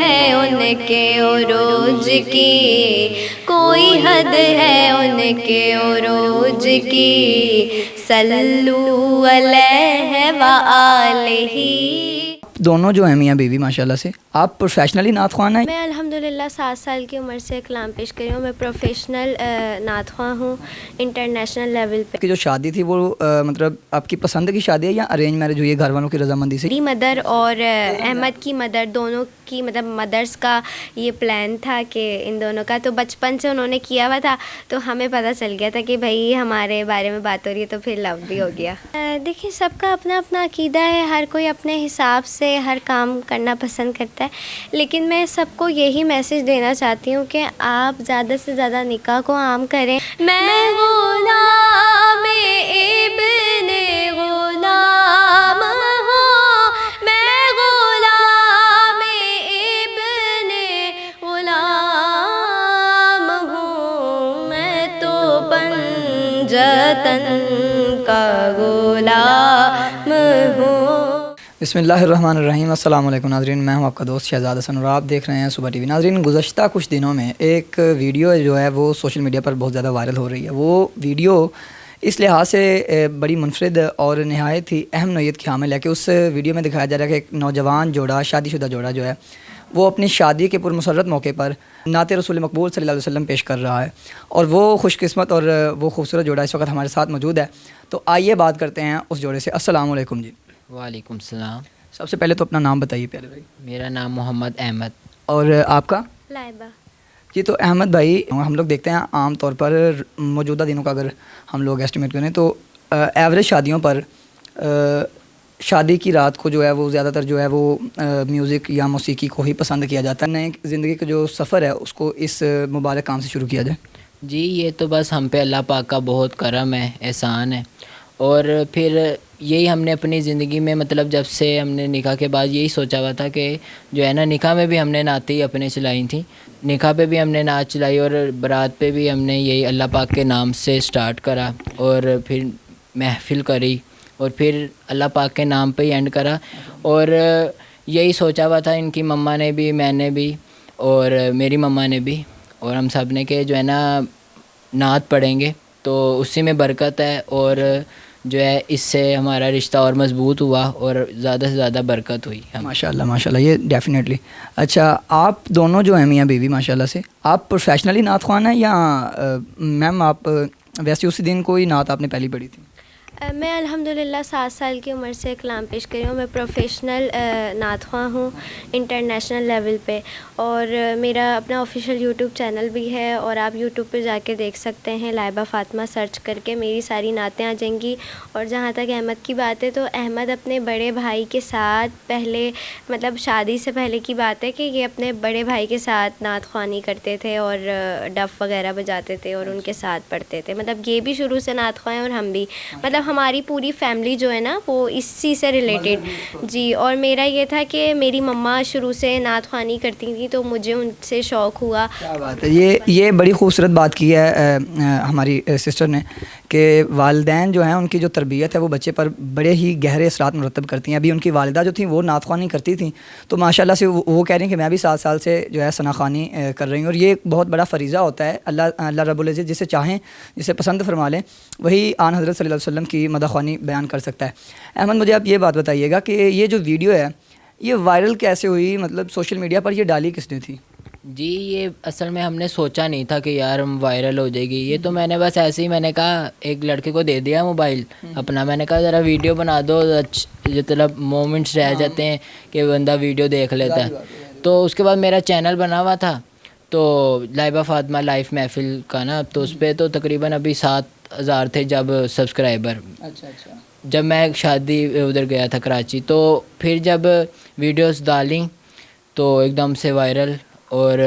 ہے ان کے عروج کی، کوئی حد ہے ان کے عروج کی، صلو علیہ وآلہ۔ دونوں جو ہیں میاں بیوی ماشاءاللہ سے، آپ پروفیشنلی نعت خوان ہیں؟ میں الحمدللہ 7 سال کی عمر سے کلام پیش کری ہوں۔ میں پروفیشنل نعت خواں ہوں انٹرنیشنل لیول پہ۔ کہ جو شادی تھی وہ مطلب آپ کی پسند کی شادی ہے یا ارینج میرج ہوئی ہے گھر والوں کی رضامندی سے؟ میری مدر اور احمد کی مدر دونوں کی مطلب مدرس کا یہ پلان تھا کہ ان دونوں کا، تو بچپن سے انہوں نے کیا ہوا تھا، تو ہمیں پتہ چل گیا تھا کہ بھائی ہمارے بارے میں بات ہو رہی ہے، تو پھر لو بھی ہو گیا۔ دیکھیں سب کا اپنا اپنا عقیدہ ہے، ہر کوئی اپنے حساب سے ہر کام کرنا پسند کرتا ہے، لیکن میں سب کو یہی میسج دینا چاہتی ہوں کہ آپ زیادہ سے زیادہ نکاح کو عام کریں۔ میں غلام ابن غلام ہوں، میں غلام ابن غلام ہوں، میں تو پنجتن کا غلام ہوں۔ بسم اللہ الرحمن الرحیم۔ السلام علیکم ناظرین، میں ہوں آپ کا دوست شہزاد حسن اور آپ دیکھ رہے ہیں صبح ٹی وی۔ ناظرین، گزشتہ کچھ دنوں میں ایک ویڈیو جو ہے وہ سوشل میڈیا پر بہت زیادہ وائرل ہو رہی ہے۔ وہ ویڈیو اس لحاظ سے بڑی منفرد اور نہایت ہی اہم نوعیت کی حامل ہے کہ اس ویڈیو میں دکھایا جا رہا ہے کہ ایک نوجوان جوڑا، شادی شدہ جوڑا جو ہے وہ اپنی شادی کے پرمسرت موقع پر نعت رسول مقبول صلی اللہ علیہ وسلم پیش کر رہا ہے، اور وہ خوش قسمت اور وہ خوبصورت جوڑا اس وقت ہمارے ساتھ موجود ہے۔ تو آئیے بات کرتے ہیں اس جوڑے سے۔ السلام علیکم جی۔ وعلیکم السلام۔ سب سے پہلے تو اپنا نام بتائیے پیارے بھائی۔ میرا نام محمد احمد۔ اور آپ کا؟ لائبہ۔ جی، تو احمد بھائی، ہم لوگ دیکھتے ہیں عام طور پر موجودہ دنوں کا اگر ہم لوگ ایسٹیمیٹ کریں تو ایوریج شادیوں پر شادی کی رات کو جو ہے وہ زیادہ تر جو ہے وہ میوزک یا موسیقی کو ہی پسند کیا جاتا ہے۔ نئے زندگی کا جو سفر ہے اس کو اس مبارک کام سے شروع کیا جائے۔ جی، یہ تو بس ہم پہ اللہ پاک کا بہت کرم ہے، احسان ہے، اور پھر یہی ہم نے اپنی زندگی میں مطلب جب سے ہم نے نکاح کے بعد یہی سوچا ہوا تھا کہ جو ہے نا، نکاح میں بھی ہم نے نعتیں اپنے چلائی تھیں، نکاح پہ بھی ہم نے نعت چلائی اور برات پہ بھی ہم نے یہی اللہ پاک کے نام سے سٹارٹ کرا، اور پھر محفل کری، اور پھر اللہ پاک کے نام پہ ہی اینڈ کرا۔ اور یہی سوچا ہوا تھا ان کی مما نے بھی، میں نے بھی، اور میری مما نے بھی، اور ہم سب نے کہ جو ہے نا نعت پڑھیں گے تو اسی میں برکت ہے، اور جو ہے اس سے ہمارا رشتہ اور مضبوط ہوا اور زیادہ سے زیادہ برکت ہوئی۔ ماشاءاللہ ماشاءاللہ، یہ ڈیفینیٹلی۔ اچھا، آپ دونوں جو ہیں میاں بیوی ماشاءاللہ سے، آپ پروفیشنلی نعت خوان ہیں یا میم آپ ویسے اسی دن کوئی نعت آپ نے پہلی پڑھی تھی؟ میں الحمدللہ 7 سال کی عمر سے کلام پیش کری ہوں۔ میں پروفیشنل نعت خواں ہوں انٹرنیشنل لیول پہ، اور میرا اپنا آفیشیل یوٹیوب چینل بھی ہے، اور آپ یوٹیوب پہ جا کے دیکھ سکتے ہیں، لائبہ فاطمہ سرچ کر کے میری ساری نعتیں آ جائیں گی۔ اور جہاں تک احمد کی بات ہے تو احمد اپنے بڑے بھائی کے ساتھ پہلے مطلب شادی سے پہلے کی بات ہے کہ یہ اپنے بڑے بھائی کے ساتھ نعت خوانی کرتے تھے اور ڈف وغیرہ بجاتے تھے اور ان کے ساتھ پڑھتے تھے۔ مطلب یہ بھی شروع سے نعت خواں ہیں اور ہم بھی، مطلب ہماری پوری فیملی جو ہے نا وہ اسی سے ریلیٹڈ۔ جی، اور میرا یہ تھا کہ میری مما شروع سے نعت خوانی کرتی تھیں تو مجھے ان سے شوق ہوا۔ کیا بات ہے، یہ بڑی خوبصورت بات کی ہے ہماری سسٹر نے کہ والدین جو ہیں ان کی جو تربیت ہے وہ بچے پر بڑے ہی گہرے اثرات مرتب کرتی ہیں۔ ابھی ان کی والدہ جو تھیں وہ نعت خوانی کرتی تھیں، تو ماشاءاللہ سے وہ کہہ رہی ہیں کہ میں بھی 7 سال سے جو ہے ثنا خوانی کر رہی ہوں، اور یہ ایک بہت بڑا فریضہ ہوتا ہے۔ اللہ رب العزت جسے چاہیں، جسے پسند فرما لیں، وہی آن حضرت صلی اللہ علیہ وسلم کی مدح خوانی بیان کر سکتا ہے۔ احمد، مجھے آپ یہ بات بتائیے گا کہ یہ جو ویڈیو ہے یہ وائرل کیسے ہوئی؟ مطلب سوشل میڈیا پر یہ ڈالی کس نے تھی؟ جی، یہ اصل میں ہم نے سوچا نہیں تھا کہ یار ہم وائرل ہو جائے گی، یہ تو میں نے بس ایسے ہی میں نے کہا ایک لڑکے کو دے دیا موبائل اپنا، میں نے کہا ذرا ویڈیو بنا دو، مطلب مومنٹس رہ جاتے ہیں کہ بندہ ویڈیو دیکھ لیتا ہے۔ تو اس کے بعد میرا چینل بنا ہوا تھا تو لائبہ فاطمہ لائف محفل کا نا، تو اس پہ تو تقریباً ابھی 7,000 تھے جب سبسکرائبر۔ اچھا، جب میں شادی ادھر گیا تھا کراچی، تو پھر جب ویڈیوز ڈالیں تو ایک دم سے وائرل، اور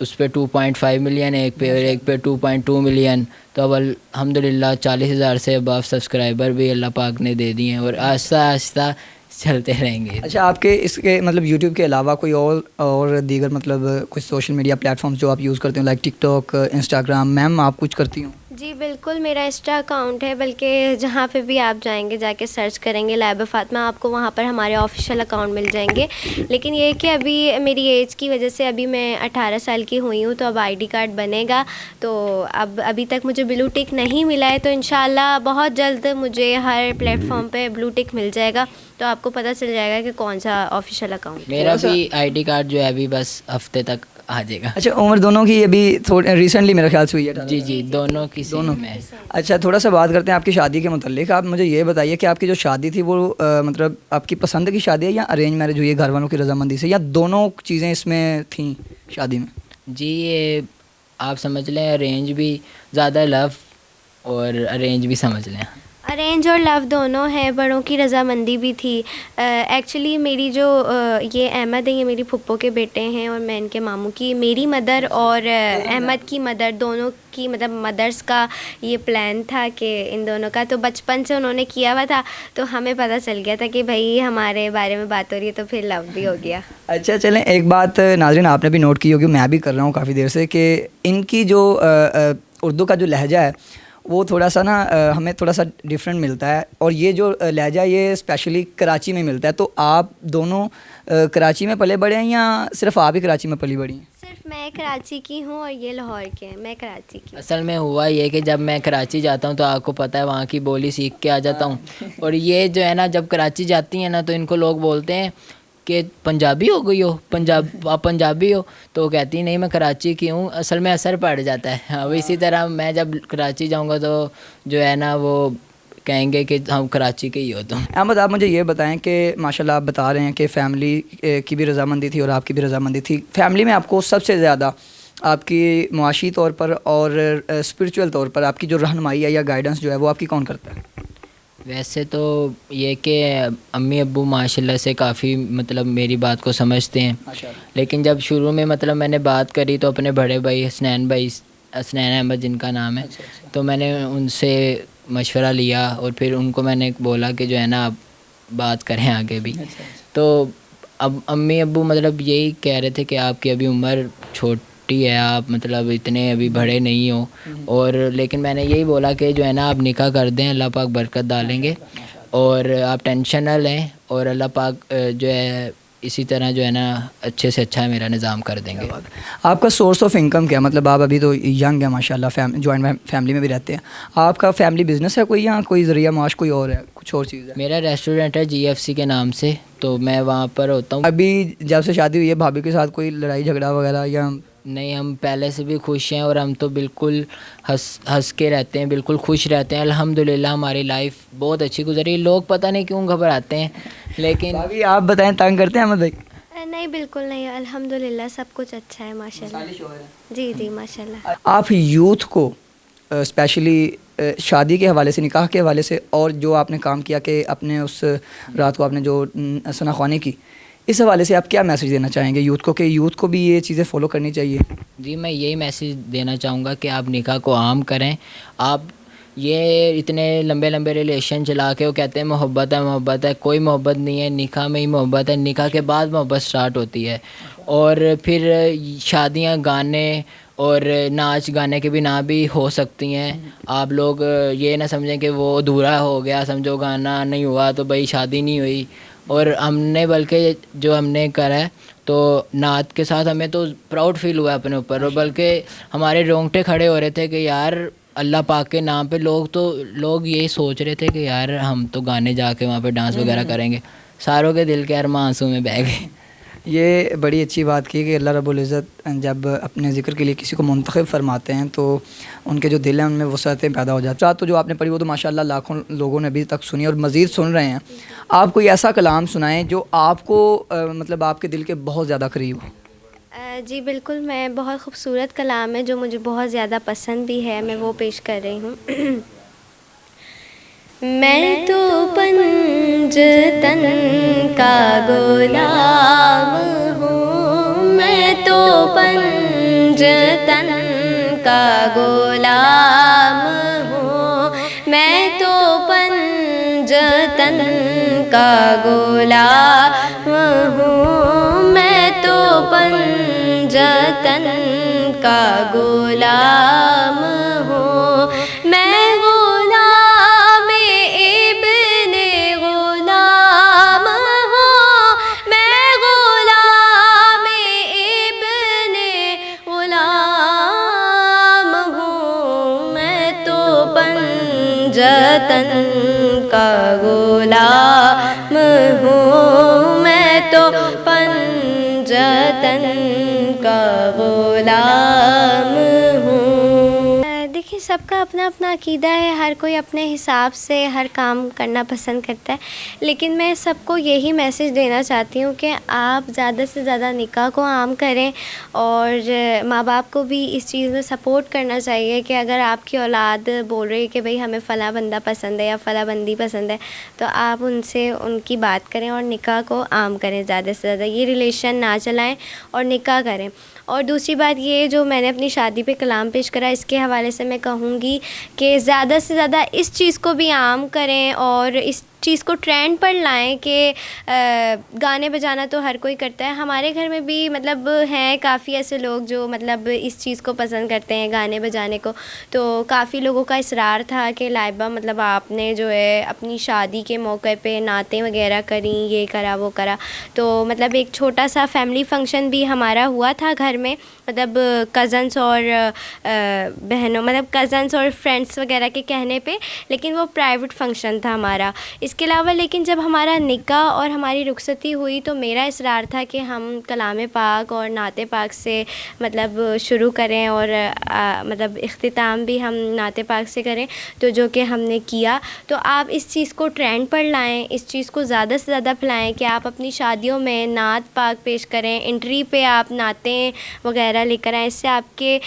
اس پہ 2.5 ملین، ایک پہ 2.2 ملین، تو اب الحمدللہ 40,000 سے اباف سبسکرائبر بھی اللہ پاک نے دے دیے ہیں، اور آہستہ آہستہ چلتے رہیں گے۔ اچھا، آپ کے اس کے مطلب یوٹیوب کے علاوہ کوئی اور دیگر مطلب کچھ سوشل میڈیا پلیٹ فارمز جو آپ یوز کرتے ہیں، لائک ٹک ٹاک، انسٹاگرام، میم آپ کچھ کرتی ہوں؟ جی بالکل، میرا انسٹا اکاؤنٹ ہے، بلکہ جہاں پہ بھی آپ جائیں گے جا کے سرچ کریں گے لائبہ فاطمہ، آپ کو وہاں پر ہمارے آفیشیل اکاؤنٹ مل جائیں گے. لیکن یہ کہ ابھی میری ایج کی وجہ سے ابھی میں 18 سال کی ہوئی ہوں، تو اب آئی ڈی کارڈ بنے گا. تو ابھی تک مجھے بلو ٹک نہیں ملا ہے، تو انشاءاللہ بہت جلد مجھے ہر پلیٹ فارم پہ بلو ٹک مل جائے گا، تو آپ کو پتہ چل جائے گا کہ کون سا آفیشیل اکاؤنٹ. میرا بھی آئی ڈی کارڈ جو ہے ابھی بس ہفتے تک آ جائے گا. اچھا، عمر دونوں کی ابھی تھوڑی ریسنٹلی میرے خیال سے ہوئی ہے. جی دونوں کی دونوں میں. اچھا، تھوڑا سا بات کرتے ہیں آپ کی شادی کے متعلق. آپ مجھے یہ بتائیے کہ آپ کی جو شادی تھی وہ مطلب آپ کی پسند کی شادی ہے یا ارینج میرج ہوئی ہے گھر والوں کی رضامندی سے، یا دونوں چیزیں اس میں تھیں شادی میں؟ جی یہ آپ سمجھ لیں ارینج بھی زیادہ لو اور ارینج بھی سمجھ لیں. ارینج اور لو دونوں ہیں، بڑوں کی رضامندی بھی تھی. ایکچولی میری جو یہ احمد ہیں، یہ میری پھپھو کے بیٹے ہیں اور میں ان کے ماموں کی. میری مدر اور احمد کی مدر دونوں کی مطلب مدرس کا یہ پلان تھا کہ ان دونوں کا، تو بچپن سے انہوں نے کیا ہوا تھا، تو ہمیں پتہ چل گیا تھا کہ بھائی ہمارے بارے میں بات ہو رہی ہے، تو پھر لو بھی ہو گیا. اچھا چلیں، ایک بات ناظرین آپ نے بھی نوٹ کی ہوگی، میں بھی کر رہا ہوں کافی دیر سے، کہ ان کی جو اردو کا جو لہجہ ہے وہ تھوڑا سا نا ہمیں تھوڑا سا ڈفرینٹ ملتا ہے، اور یہ جو لہجہ یہ اسپیشلی کراچی میں ملتا ہے. تو آپ دونوں کراچی میں پلے بڑے ہیں یا صرف آپ ہی کراچی میں پلی بڑی ہیں؟ صرف میں کراچی کی ہوں اور یہ لاہور کے ہیں. میں کراچی کی. اصل میں ہوا یہ کہ جب میں کراچی جاتا ہوں تو آپ کو پتہ ہے وہاں کی بولی سیکھ کے آ جاتا ہوں، اور یہ جو ہے نا جب کراچی جاتی ہیں نا تو ان کو لوگ بولتے ہیں کہ پنجابی ہو گئی ہو، آپ پنجابی ہو، تو وہ کہتی نہیں میں کراچی کی ہوں. اصل میں اثر پڑ جاتا ہے. اب اسی طرح میں جب کراچی جاؤں گا تو جو ہے نا وہ کہیں گے کہ ہم کراچی کے ہی ہو. تم احمد آپ مجھے یہ بتائیں کہ ماشاءاللہ آپ بتا رہے ہیں کہ فیملی کی بھی رضامندی تھی اور آپ کی بھی رضامندی تھی. فیملی میں آپ کو سب سے زیادہ آپ کی معاشی طور پر اور اسپرچول طور پر آپ کی جو رہنمائی ہے یا گائیڈنس جو ہے وہ آپ کی کون کرتا ہے؟ ویسے تو یہ کہ امی ابو ماشاءاللہ سے کافی مطلب میری بات کو سمجھتے ہیں، لیکن جب شروع میں مطلب میں نے بات کری تو اپنے بڑے بھائی حسنین احمد جن کا نام ہے، تو میں نے ان سے مشورہ لیا اور پھر ان کو میں نے بولا کہ جو ہے نا آپ بات کریں آگے بھی. تو اب امی ابو مطلب یہی کہہ رہے تھے کہ آپ کی ابھی عمر چھوٹی ہے، آپ مطلب اتنے ابھی بڑے نہیں ہو، اور لیکن میں نے یہی بولا کہ جو ہے نا آپ نکاح کر دیں، اللہ پاک برکت ڈالیں گے، اور آپ ٹینشن نہ لیں، اور اللہ پاک جو ہے اسی طرح جو ہے نا اچھے سے اچھا میرا نظام کر دیں گے. آپ کا سورس آف انکم کیا؟ مطلب آپ ابھی تو ینگ ہیں ماشاءاللہ، جوائنٹ فیملی میں بھی رہتے ہیں، آپ کا فیملی بزنس ہے کوئی یا کوئی ذریعہ معاش کوئی اور ہے، کچھ اور چیز ہے؟ میرا ریسٹورینٹ ہے GFC کے نام سے، تو میں وہاں پر ہوتا ہوں. ابھی جب سے شادی ہوئی ہے بھابھی کے ساتھ کوئی لڑائی جھگڑا وغیرہ یا؟ نہیں، ہم پہلے سے بھی خوش ہیں، اور ہم تو بالکل ہنس کے رہتے ہیں، بالکل خوش رہتے ہیں. الحمدللہ ہماری لائف بہت اچھی گزری. لوگ پتہ نہیں کیوں گھبراتے ہیں، لیکن ابھی آپ بتائیں، تنگ کرتے ہیں احمد بھائی؟ نہیں بالکل نہیں، الحمدللہ سب کچھ اچھا ہے ماشاءاللہ. جی ماشاءاللہ. آپ یوتھ کو اسپیشلی شادی کے حوالے سے، نکاح کے حوالے سے، اور جو آپ نے کام کیا کہ اپنے اس رات کو آپ نے جو ثنا خوانی کی، اس حوالے سے آپ کیا میسیج دینا چاہیں گے یوتھ کو کہ یوتھ کو بھی یہ چیزیں فالو کرنی چاہیے؟ جی میں یہی میسیج دینا چاہوں گا کہ آپ نکاح کو عام کریں. آپ یہ اتنے لمبے ریلیشن چلا کے وہ کہتے ہیں محبت ہے، کوئی محبت نہیں ہے. نکاح میں ہی محبت ہے، نکاح کے بعد محبت سٹارٹ ہوتی ہے. اور پھر شادیاں گانے اور ناچ گانے کے بنا بھی ہو سکتی ہیں. آپ لوگ یہ نہ سمجھیں کہ وہ ادھورا ہو گیا، سمجھو گانا نہیں ہوا تو بھائی شادی نہیں ہوئی. اور ہم نے بلکہ جو ہم نے کرا ہے تو نعت کے ساتھ ہمیں تو پراؤڈ فیل ہوا اپنے اوپر، اور بلکہ ہمارے رونگٹے کھڑے ہو رہے تھے کہ یار اللہ پاک کے نام پہ لوگ یہی سوچ رہے تھے کہ یار ہم تو گانے جا کے وہاں پہ ڈانس وغیرہ کریں گے. ساروں کے دل کے ارماں آنسوں میں بہہ گئے. یہ بڑی اچھی بات کی کہ اللہ رب العزت جب اپنے ذکر کے لیے کسی کو منتخب فرماتے ہیں تو ان کے جو دل ہیں ان میں وسعتیں پیدا ہو جاتی ہیں. تو جو آپ نے پڑھی وہ تو ماشاءاللہ لاکھوں لوگوں نے ابھی تک سنی اور مزید سن رہے ہیں. آپ کوئی ایسا کلام سنائیں جو آپ کو مطلب آپ کے دل کے بہت زیادہ قریب ہو. جی بالکل، میں بہت خوبصورت کلام ہے جو مجھے بہت زیادہ پسند بھی ہے، میں وہ پیش کر رہی ہوں. میں تو پنجتن کا غلام ہوں، میں تو پنجتن کا غلام ہوں، میں تو پنجتن کا غلام ہوں، میں تو پنجتن کا غلام ہوں. پنجتن کا غلام ہوں، میں تو پنجتن کا غلام ہوں۔ دیکھیے سب کا اپنا اپنا عقیدہ ہے، ہر کوئی اپنے حساب سے ہر کام کرنا پسند کرتا ہے، لیکن میں سب کو یہی میسج دینا چاہتی ہوں کہ آپ زیادہ سے زیادہ نکاح کو عام کریں، اور ماں باپ کو بھی اس چیز میں سپورٹ کرنا چاہیے کہ اگر آپ کی اولاد بول رہی ہے کہ بھئی ہمیں فلاں بندہ پسند ہے یا فلاں بندی پسند ہے، تو آپ ان سے ان کی بات کریں اور نکاح کو عام کریں، زیادہ سے زیادہ یہ ریلیشن نہ چلائیں اور نکاح کریں۔ اور دوسری بات یہ جو میں نے اپنی شادی پہ کلام پیش کرا، اس کے حوالے سے میں کہوں گی کہ زیادہ سے زیادہ اس چیز کو بھی عام کریں اور اس چیز کو ٹرینڈ پر لائیں کہ گانے بجانا تو ہر کوئی کرتا ہے۔ ہمارے گھر میں بھی مطلب ہیں کافی ایسے لوگ جو مطلب اس چیز کو پسند کرتے ہیں، گانے بجانے کو، تو کافی لوگوں کا اصرار تھا کہ لائبہ مطلب آپ نے جو ہے اپنی شادی کے موقع پہ نعتیں وغیرہ کریں، یہ کرا وہ کرا، تو مطلب ایک چھوٹا سا فیملی فنکشن بھی ہمارا ہوا تھا گھر میں، مطلب کزنس اور بہنوں مطلب کزنس اور فرینڈس وغیرہ کے کہنے پہ، لیکن وہ پرائیویٹ فنکشن تھا ہمارا۔ اس کے علاوہ لیکن جب ہمارا نکاح اور ہماری رخصتی ہوئی تو میرا اصرار تھا کہ ہم کلام پاک اور نعت پاک سے مطلب شروع کریں، اور مطلب اختتام بھی ہم نعت پاک سے کریں، تو جو کہ ہم نے کیا۔ تو آپ اس چیز کو ٹرینڈ پر لائیں، اس چیز کو زیادہ سے زیادہ پھیلائیں کہ آپ اپنی شادیوں میں نعت پاک پیش کریں، انٹری پہ آپ نعتیں وغیرہ لے کر آئیں، اس سے آپ کے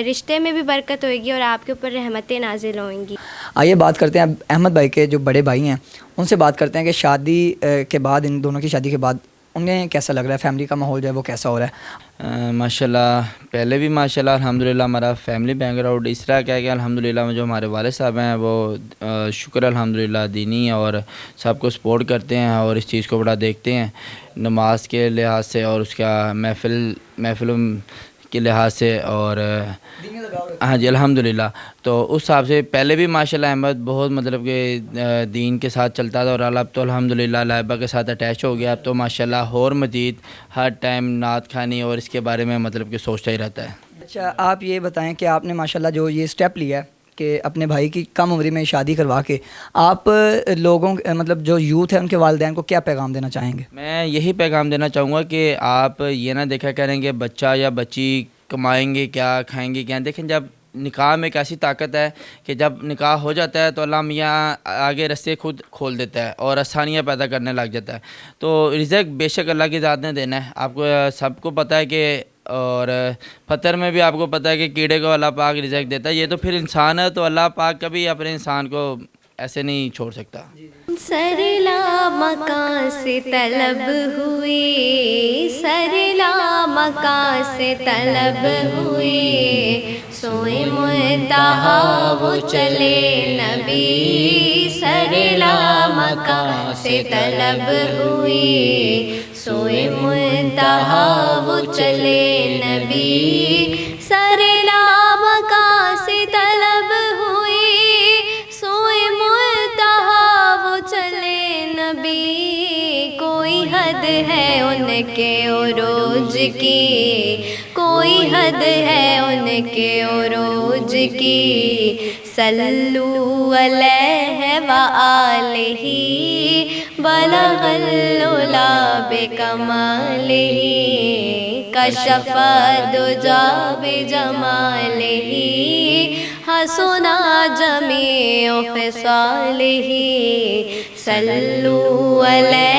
رشتے میں بھی برکت ہوئے گی اور آپ کے اوپر رحمتیں نازل ہوئیں گی۔ آئیے بات کرتے ہیں احمد بھائی کے جو بڑے بھائی ہیں، ان سے بات کرتے ہیں کہ شادی کے بعد، ان دونوں کی شادی کے بعد انہیں کیسا لگ رہا ہے، فیملی کا ماحول جو ہے وہ کیسا ہو رہا ہے؟ ماشاءاللہ پہلے بھی ماشاءاللہ الحمدللہ ہمارا فیملی بیک گراؤنڈ اس طرح کیا ہے کہ الحمدللہ جو ہمارے والد صاحب ہیں وہ شکر الحمدللہ دینی ہیں اور سب کو سپورٹ کرتے ہیں اور اس چیز کو بڑا دیکھتے ہیں نماز کے لحاظ سے اور اس کا محفلوں کے لحاظ سے، اور ہاں جی الحمدللہ۔ تو اس حساب سے پہلے بھی ماشاءاللہ احمد بہت مطلب کہ دین کے ساتھ چلتا تھا، اور اب تو الحمدللہ لائبہ کے ساتھ اٹیچ ہو گیا، اب تو ماشاءاللہ اور مزید ہر ٹائم نعت خوانی اور اس کے بارے میں مطلب کہ سوچتا ہی رہتا ہے۔ اچھا آپ یہ بتائیں کہ آپ نے ماشاءاللہ جو یہ اسٹیپ لیا ہے کہ اپنے بھائی کی کم عمری میں شادی کروا کے، آپ لوگوں مطلب جو یوتھ ہے ان کے والدین کو کیا پیغام دینا چاہیں گے؟ میں یہی پیغام دینا چاہوں گا کہ آپ یہ نہ دیکھا کریں کہ بچہ یا بچی کمائیں گے کیا، کھائیں گے کیا۔ دیکھیں جب نکاح میں ایک ایسی طاقت ہے کہ جب نکاح ہو جاتا ہے تو اللہ میاں آگے رستے خود کھول دیتا ہے اور آسانیاں پیدا کرنے لگ جاتا ہے۔ تو رزق بے شک اللہ کی ذات نے دینا ہے، آپ کو سب کو پتہ ہے کہ، اور پتھر میں بھی آپ کو پتہ ہے کہ کیڑے کو اللہ پاک رزق دیتا ہے، یہ تو پھر انسان ہے، تو اللہ پاک کبھی اپنے انسان کو ایسے نہیں چھوڑ سکتا۔ سرلا مکان سے طلب ہوئی، سرلا مکان سے طلب ہوئی، سوئے منتہا وہ چلے نبی، سرلا مکان سے طلب ہوئی، سوئے منتہا وہ چلے نبی، سرلا مکان سے طلب ہوئی، سوئے منتہا وہ چلے نبی، کوئی حد ہے ان کے عروج کی، کوئی حد ہے ان کے عروج کی، صلو علیہ وآلہ بلغ العلا بکمالہ، کشف الدجا بجمالہ، حسنا جمیع خصالہ، صلو علیہ